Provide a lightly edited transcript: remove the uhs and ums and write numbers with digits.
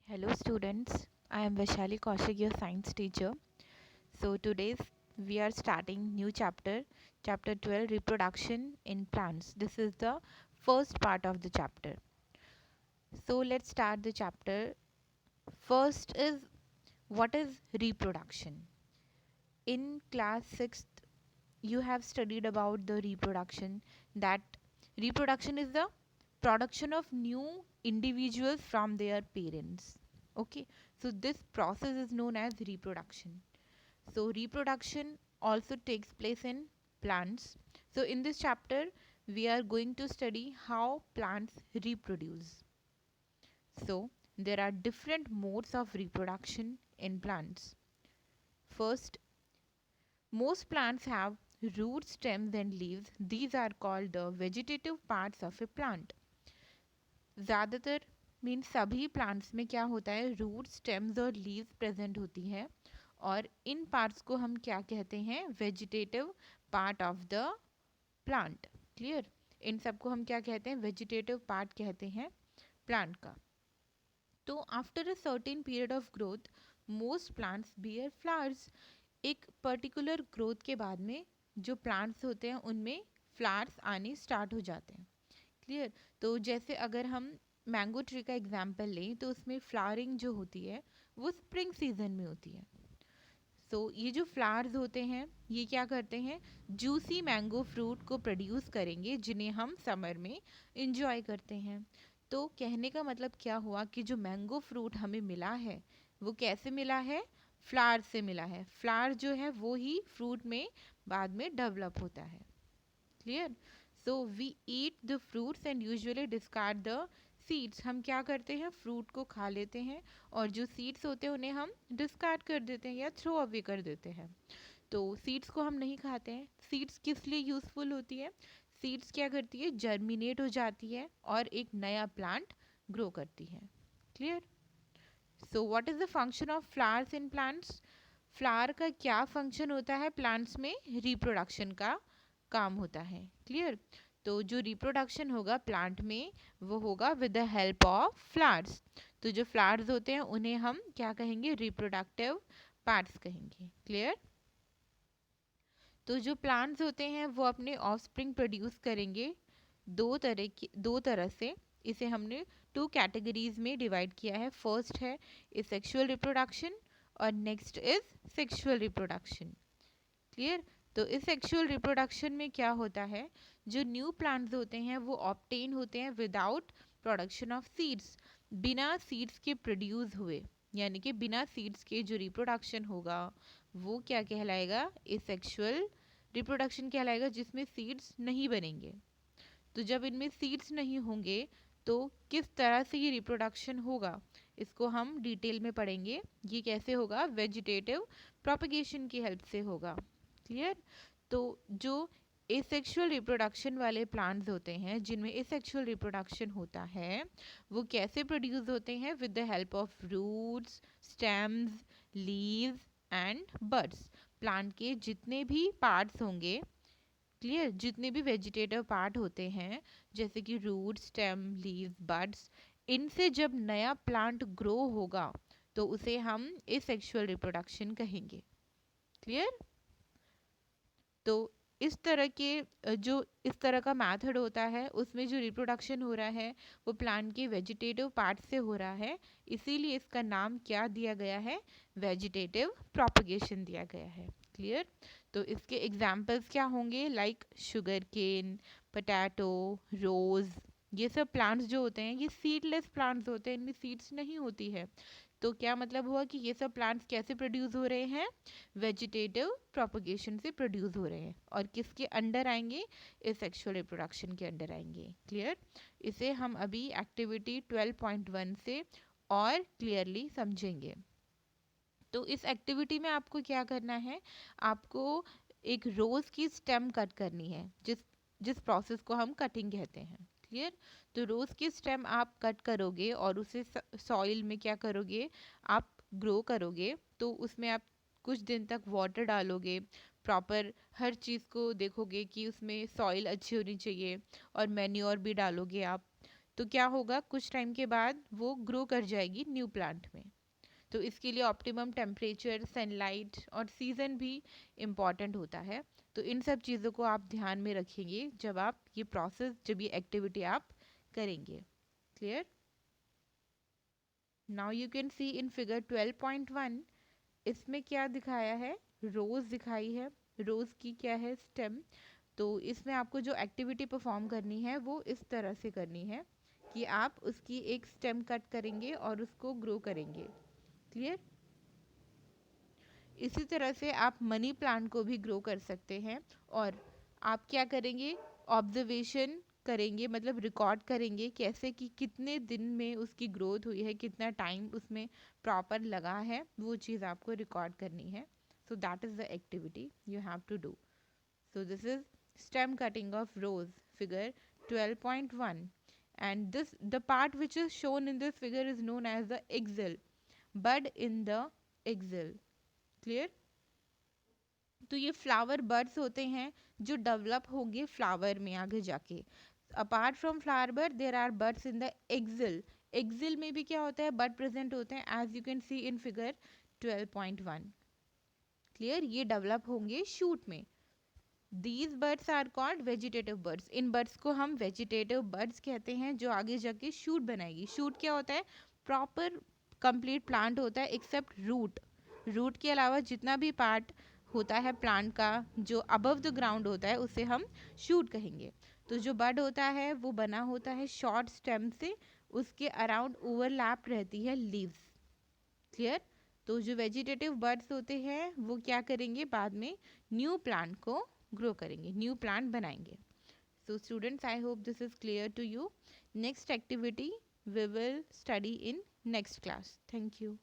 Hello students, I am Vaishali Kaushik, your science teacher. So today's we are starting new chapter, chapter 12 reproduction in plants. This is the first part of the chapter. So let's start the chapter. First is what is reproduction? In class 6th you have studied about the reproduction, that reproduction is the production of new individuals from their parents. Okay, so this process is known as reproduction. So reproduction also takes place in plants. So in this chapter we are going to study how plants reproduce. So there are different modes of reproduction in plants. First, most plants have roots, stems and leaves. These are called the vegetative parts of a plant. ज़्यादातर means सभी plants में क्या होता है, root stems और leaves present होती है, और इन पार्ट्स को हम क्या कहते हैं, vegetative part of the plant. Clear, इन सबको हम क्या कहते हैं, वेजिटेटिव पार्ट कहते हैं प्लांट का. तो after a certain period of growth most plants beer flowers. एक पर्टिकुलर ग्रोथ के बाद में जो प्लांट्स होते हैं उनमें फ्लावर्स आने स्टार्ट हो जाते हैं. क्लियर, तो जैसे अगर हम मैंगो ट्री का एग्जांपल लें तो उसमें फ्लावरिंग जो होती है वो स्प्रिंग सीजन में होती है. सो ये जो फ्लावर्स होते हैं ये क्या करते हैं, जूसी मैंगो फ्रूट को प्रोड्यूस करेंगे जिन्हें हम समर में इंजॉय करते हैं. तो कहने का मतलब क्या हुआ कि जो मैंगो फ्रूट हमें मिला है वो कैसे मिला है, फ्लावर से मिला है. फ्लावर जो है वो ही फ्रूट में बाद में डेवलप होता है. Clear, so we eat the fruits and usually discard the seeds. हम क्या करते हैं, फ्रूट को खा लेते हैं और जो सीड्स होते हैं उन्हें हम डिस्कार्ड कर देते हैं या थ्रो अवे कर देते हैं. तो सीड्स को हम नहीं खाते हैं. सीड्स किस लिए यूज़फुल होती है, सीड्स क्या करती है, जर्मिनेट हो जाती है और एक नया प्लांट ग्रो करती है. Clear, so what is the function of flowers in plants. Flower का क्या फंक्शन होता है प्लांट्स में, रिप्रोडक्शन का काम होता है. क्लियर, तो जो रिप्रोडक्शन होगा प्लांट में वो होगा with the help of flowers. तो जो फ्लावर्स होते हैं उन्हें हम क्या कहेंगे, रिप्रोडक्टिव पार्ट्स कहेंगे. क्लियर, तो जो प्लांट्स होते हैं वो अपने ऑफस्प्रिंग प्रोड्यूस करेंगे दो तरह से. इसे हमने टू कैटेगरीज में डिवाइड किया है. फर्स्ट है सेक्सुअल रिप्रोडक्शन और next is sexual reproduction. Clear, तो इस सेक्सुअल रिप्रोडक्शन में क्या होता है, जो न्यू प्लांट्स होते हैं वो ऑब्टेन होते हैं विदाउट प्रोडक्शन ऑफ सीड्स, बिना सीड्स के प्रोड्यूस हुए. यानी कि बिना सीड्स के जो रिप्रोडक्शन होगा वो क्या कहलाएगा, एसेक्सुअल रिप्रोडक्शन कहलाएगा, जिसमें सीड्स नहीं बनेंगे. तो जब इनमें सीड्स नहीं होंगे तो किस तरह से ये रिप्रोडक्शन होगा इसको हम डिटेल में पढ़ेंगे. ये कैसे होगा, वेजिटेटिव प्रोपगेशन की हेल्प से होगा. क्लियर, तो जो एसेक्सुअल रिप्रोडक्शन वाले प्लांट्स होते हैं जिनमें एसेक्सुअल रिप्रोडक्शन होता है वो कैसे प्रोड्यूस होते हैं, with the help of roots, stems, leaves and buds. Plant के जितने भी पार्ट्स होंगे, क्लियर, जितने भी वेजिटेटिव पार्ट होते हैं जैसे कि रूट, स्टेम, लीव्स, बड्स, इनसे जब नया प्लांट ग्रो होगा तो उसे हम एसेक्सुअल रिप्रोडक्शन कहेंगे. क्लियर, तो इस तरह के जो इस तरह का मेथड होता है उसमें जो रिप्रोडक्शन हो रहा है वो प्लांट के वेजिटेटिव पार्ट से हो रहा है, इसीलिए इसका नाम क्या दिया गया है, वेजिटेटिव प्रोपगेशन दिया गया है. क्लियर, तो इसके एग्जाम्पल्स क्या होंगे, लाइक शुगर केन, पोटैटो, रोज़. ये सब प्लांट्स जो होते हैं ये सीडलेस प्लांट्स होते हैं, इनमें सीड्स नहीं होती है. तो क्या मतलब हुआ कि ये सब प्लांट्स कैसे प्रोड्यूस हो रहे हैं, वेजिटेटिव प्रोपगेशन से प्रोड्यूस हो रहे हैं, और किसके अंडर आएंगे, एसेक्सुअल रिप्रोडक्शन के अंडर आएंगे. क्लियर, इसे हम अभी एक्टिविटी 12.1 से और क्लियरली समझेंगे. तो इस एक्टिविटी में आपको क्या करना है, आपको एक रोज़ की स्टेम कट करनी है, जिस जिस प्रोसेस को हम कटिंग कहते हैं. क्लियर, तो रोज़ की स्टेम आप कट करोगे और उसे सॉइल में क्या करोगे, आप ग्रो करोगे. तो उसमें आप कुछ दिन तक वाटर डालोगे, प्रॉपर हर चीज़ को देखोगे कि उसमें सॉइल अच्छी होनी चाहिए, और मैन्योर भी डालोगे आप. तो क्या होगा, कुछ टाइम के बाद वो ग्रो कर जाएगी न्यू प्लांट में। तो इसके लिए ऑप्टिमम टेम्परेचर, सनलाइट और सीजन भी इम्पॉर्टेंट होता है। तो इन सब चीज़ों को आप ध्यान में रखेंगे जब आप ये प्रोसेस, जब ये एक्टिविटी आप करेंगे। Clear? Now you can see in figure 12.1, इसमें क्या दिखाया है, रोज दिखाई है। रोज की क्या है, स्टेम। तो इसमें आपको जो एक्टिविटी परफॉर्म करनी है वो इस तरह से करनी है कि आप उसकी एक स्टेम कट करेंगे और उसको ग्रो करेंगे। क्लियर? इसी तरह से आप मनी प्लांट को भी ग्रो कर सकते हैं। और आप क्या करेंगे, ऑब्जर्वेशन करेंगे, मतलब रिकॉर्ड करेंगे कैसे कि कितने दिन में उसकी ग्रोथ हुई है, कितना टाइम उसमें प्रॉपर लगा है, वो चीज़ आपको रिकॉर्ड करनी है। So that is the activity you have to do. So this is stem cutting of rose, figure 12.1, and the part which is shown in this figure is known as the axil, bud in the axil. Clear? तो ये flower birds होते हैं जो develop होंगे flower में आगे जाके। Apart from flower bud there are buds in the axil. Axil में भी क्या होता है, बर्ड प्रेजेंट होते हैं, as you can see in figure 12.1। Clear? ये डेवलप होंगे शूट में। These buds are called vegetative buds. इन बर्ड्स को हम वेजिटेटिव बर्ड्स कहते हैं, जो आगे जाके शूट बनाएगी। शूट क्या होता है, प्रॉपर कंप्लीट प्लांट होता है एक्सेप्ट रूट। रूट के अलावा जितना भी पार्ट होता है प्लांट का जो अबव द ग्राउंड होता है उसे हम शूट कहेंगे। तो जो बड होता है वो बना होता है शॉर्ट स्टेम से, उसके अराउंड ओवरलैप रहती है लीव्स। क्लियर? तो जो वेजिटेटिव बर्ड्स होते हैं वो क्या करेंगे, बाद में न्यू प्लांट को ग्रो करेंगे, न्यू प्लांट बनाएंगे। So students, I hope this is clear to you. Next activity we will study in next class. Thank you.